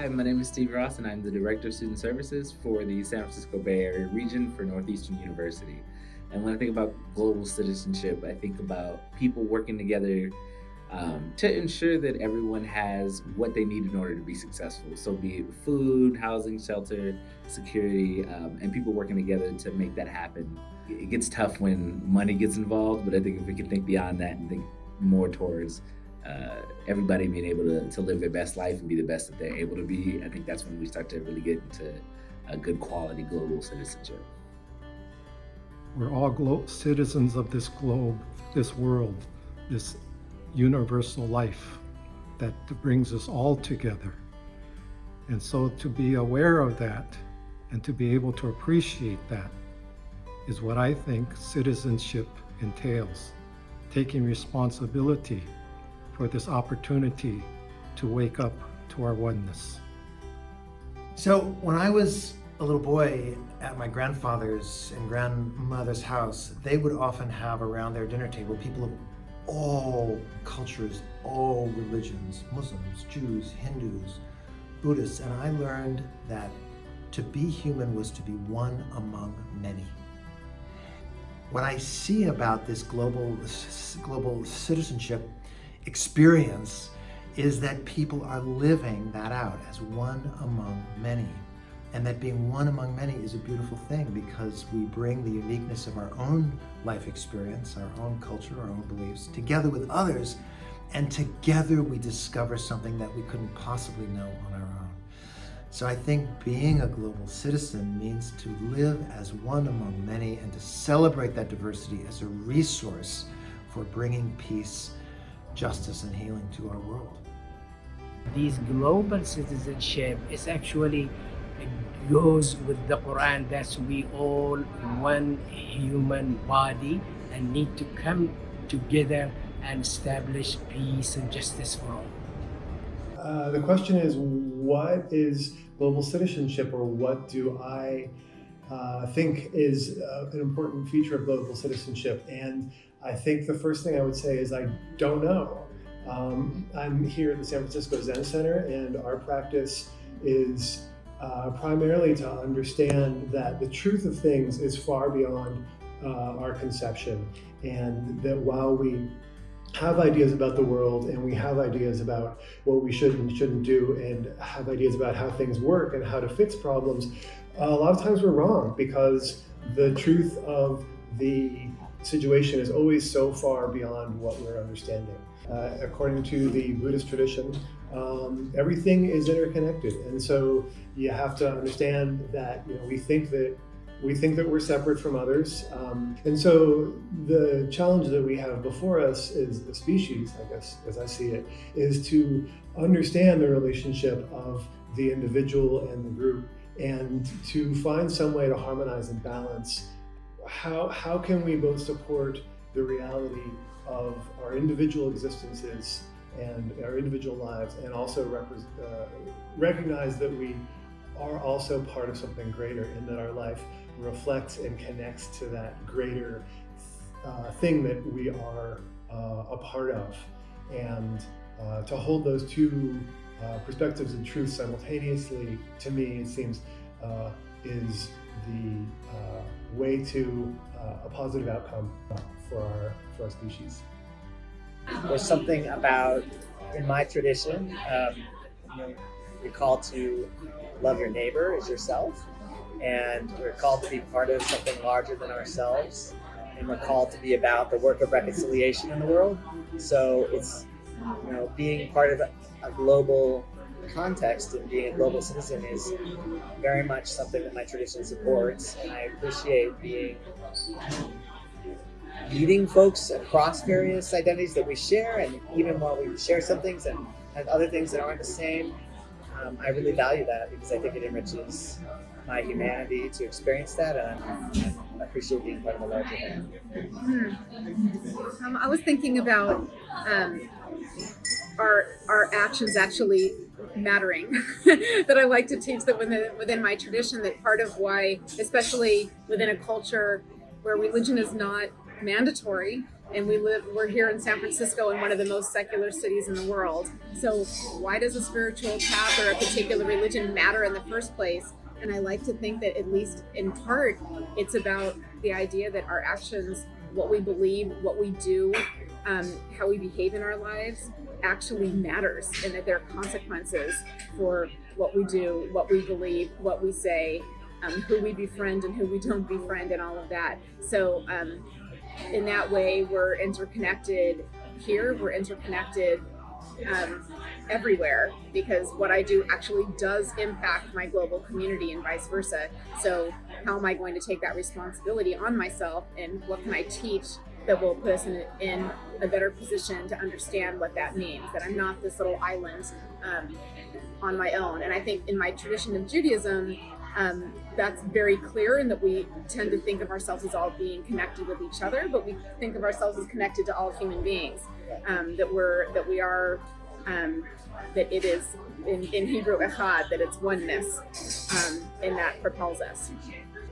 Hi, my name is Steve Ross, and I'm the Director of Student Services for the San Francisco Bay Area region for Northeastern University. And when I think about global citizenship, I think about people working together to ensure that everyone has what they need in order to be successful. So, be it food, housing, shelter, security, and people working together to make that happen. It gets tough when money gets involved, but I think if we can think beyond that and think more towards everybody being able to live their best life and be the best that they're able to be, I think that's when we start to really get into a good quality global citizenship. We're all citizens of this globe, this world, this universal life that brings us all together. And so to be aware of that and to be able to appreciate that is what I think citizenship entails, taking responsibility for this opportunity to wake up to our oneness. So when I was a little boy at my grandfather's and grandmother's house, they would often have around their dinner table people of all cultures, all religions, Muslims, Jews, Hindus, Buddhists, and I learned that to be human was to be one among many. What I see about this global citizenship experience is that people are living that out as one among many. And that being one among many is a beautiful thing because we bring the uniqueness of our own life experience, our own culture, our own beliefs, together with others, and together we discover something that we couldn't possibly know on our own. So I think being a global citizen means to live as one among many and to celebrate that diversity as a resource for bringing peace, justice, and healing to our world. This global citizenship is actually goes with the Quran that we all one human body and need to come together and establish peace and justice for all. The question is, what is global citizenship, or what do I think is an important feature of global citizenship? And I think the first thing I would say is I don't know. I'm here at the San Francisco Zen Center, and our practice is primarily to understand that the truth of things is far beyond our conception, and that while we have ideas about the world and we have ideas about what we should and shouldn't do and have ideas about how things work and how to fix problems, a lot of times we're wrong because the truth of the situation is always so far beyond what we're understanding. According to the Buddhist tradition, everything is interconnected, and so you have to understand that we think that we're separate from others, and so the challenge that we have before us is the species, I guess, as I see it, is to understand the relationship of the individual and the group, and to find some way to harmonize and balance. How can we both support the reality of our individual existences and our individual lives, and also recognize that we are also part of something greater, and that our life reflects and connects to that greater thing that we are a part of. And to hold those two perspectives and truths simultaneously, to me, it seems is the way to a positive outcome for our species. There's something about, in my tradition, you're called to love your neighbor as yourself, and we're called to be part of something larger than ourselves, and we're called to be about the work of reconciliation in the world. So it's being part of a global context and being a global citizen is very much something that my tradition supports, and I appreciate meeting folks across various identities that we share, and even while we share some things and have other things that aren't the same, I really value that because I think it enriches my humanity to experience that, and I appreciate being part of a larger family. I was thinking about our actions actually mattering. That I like to teach that within my tradition, that part of why, especially within a culture where religion is not mandatory, and we're here in San Francisco, in one of the most secular cities in the world. So why does a spiritual path or a particular religion matter in the first place? And I like to think that, at least in part, it's about the idea that our actions, what we believe, what we do, how we behave in our lives actually matters, and that there are consequences for what we do, what we believe, what we say, who we befriend and who we don't befriend, and all of that. So in that way, we're interconnected here, we're interconnected everywhere, because what I do actually does impact my global community and vice versa. So how am I going to take that responsibility on myself, and what can I teach that will put us in a better position to understand what that means, that I'm not this little island on my own. And I think in my tradition of Judaism, that's very clear, in that we tend to think of ourselves as all being connected with each other, but we think of ourselves as connected to all human beings, that it is in Hebrew echad, that it's oneness, and that propels us.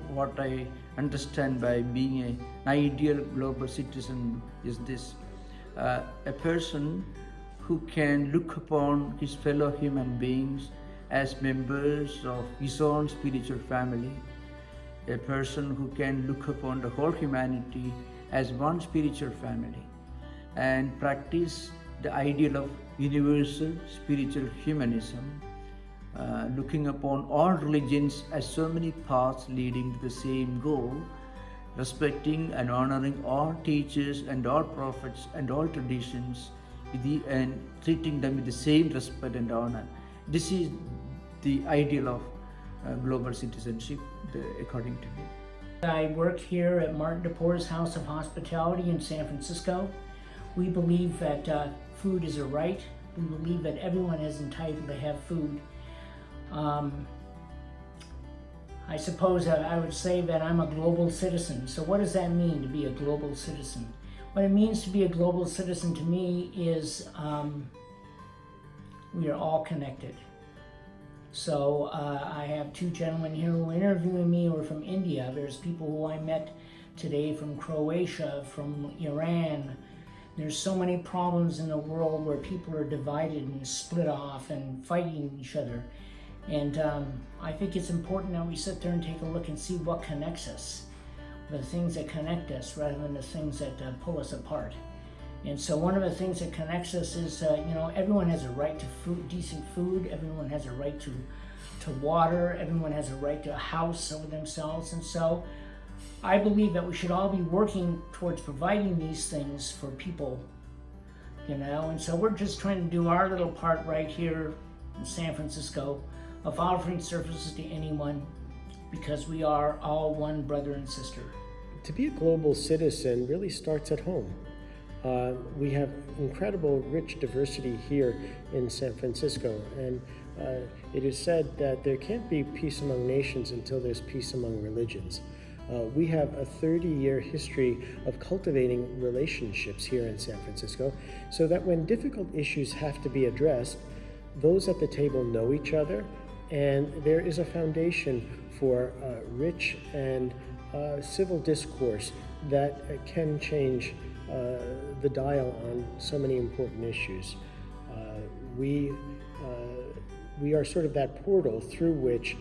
What I understand by being an ideal global citizen is this: a person who can look upon his fellow human beings as members of his own spiritual family, a person who can look upon the whole humanity as one spiritual family, and practice the ideal of universal spiritual humanism, looking upon all religions as so many paths leading to the same goal, respecting and honoring all teachers and all prophets and all traditions, and treating them with the same respect and honor. This is the ideal of global citizenship, according to me. I work here at Martin DePore's House of Hospitality in San Francisco. We believe that food is a right. We believe that everyone is entitled to have food. I suppose I would say that I'm a global citizen. So what does that mean, to be a global citizen? What it means to be a global citizen to me is we are all connected. So I have two gentlemen here who are interviewing me who are from India. There's people who I met today from Croatia, from Iran. There's so many problems in the world where people are divided and split off and fighting each other. And I think it's important that we sit there and take a look and see what connects us, the things that connect us rather than the things that pull us apart. And so one of the things that connects us is, everyone has a right to food, decent food. Everyone has a right to water. Everyone has a right to a house over themselves. And so I believe that we should all be working towards providing these things for people, and so we're just trying to do our little part right here in San Francisco of offering services to anyone, because we are all one brother and sister. To be a global citizen really starts at home. We have incredible rich diversity here in San Francisco, and it is said that there can't be peace among nations until there's peace among religions. We have a 30-year history of cultivating relationships here in San Francisco, so that when difficult issues have to be addressed, those at the table know each other, and there is a foundation for rich and civil discourse that can change the dial on so many important issues. We are sort of that portal through which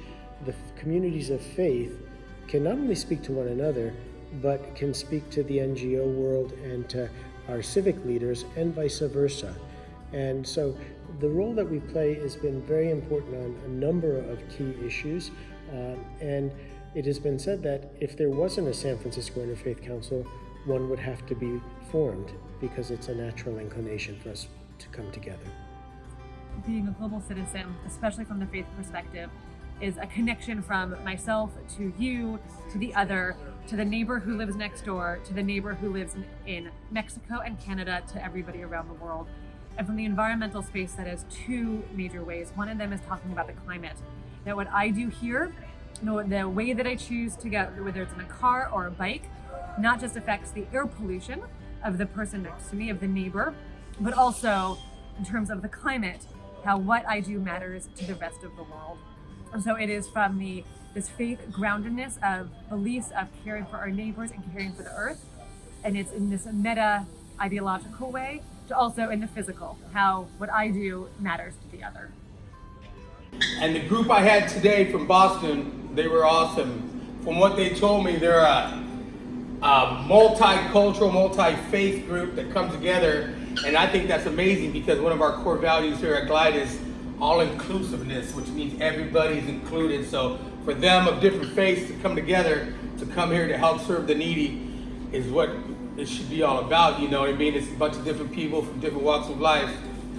the communities of faith can not only speak to one another, but can speak to the NGO world and to our civic leaders, and vice versa. And so the role that we play has been very important on a number of key issues. And it has been said that if there wasn't a San Francisco Interfaith Council, one would have to be formed, because it's a natural inclination for us to come together. Being a global citizen, especially from the faith perspective, is a connection from myself to you, to the other, to the neighbor who lives next door, to the neighbor who lives in Mexico and Canada, to everybody around the world. And from the environmental space, that is two major ways. One of them is talking about the climate. That what I do here, the way that I choose to go, whether it's in a car or a bike, not just affects the air pollution of the person next to me, of the neighbor, but also in terms of the climate, how what I do matters to the rest of the world. And so it is from this faith groundedness of beliefs of caring for our neighbors and caring for the earth, and it's in this meta ideological way to also in the physical, how what I do matters to the other. And the group I had today from Boston, they were awesome. From what they told me, they're a multicultural, multi-faith group that come together, and I think that's amazing because one of our core values here at Glide is all-inclusiveness, which means everybody's included. So for them of different faiths to come together, to come here to help serve the needy is what it should be all about, you know what I mean? It's a bunch of different people from different walks of life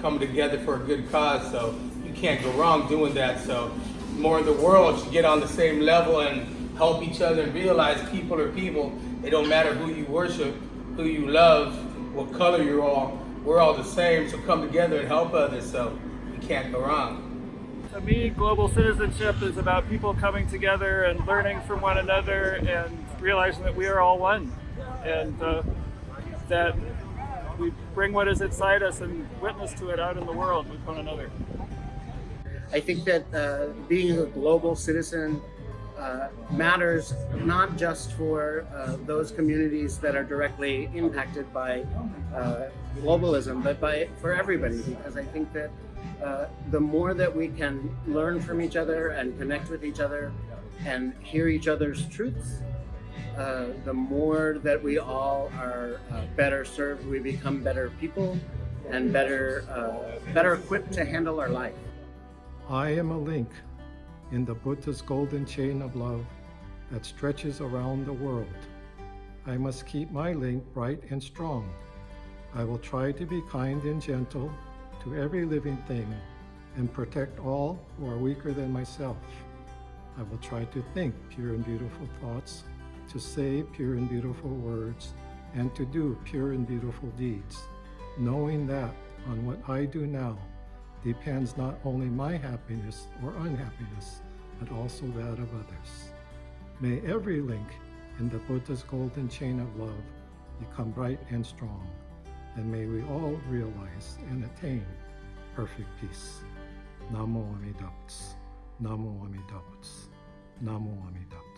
coming together for a good cause, so you can't go wrong doing that. So more of the world should get on the same level and help each other and realize people are people. It don't matter who you worship, who you love, what color you're all, we're all the same, so come together and help others, so you can't go wrong. To me, global citizenship is about people coming together and learning from one another and realizing that we are all one, and that we bring what is inside us and witness to it out in the world with one another. I think that being a global citizen matters not just for those communities that are directly impacted by globalism, but for everybody, because I think that the more that we can learn from each other and connect with each other and hear each other's truths, the more that we all are better served, we become better people and better equipped to handle our life. I am a link in the Buddha's golden chain of love that stretches around the world. I must keep my link bright and strong. I will try to be kind and gentle to every living thing and protect all who are weaker than myself. I will try to think pure and beautiful thoughts, to say pure and beautiful words, and to do pure and beautiful deeds, knowing that on what I do now depends not only my happiness or unhappiness, but also that of others. May every link in the Buddha's golden chain of love become bright and strong, and may we all realize and attain perfect peace. Namo Amida Butsu. Namo Amida Butsu. Namo Amida Butsu.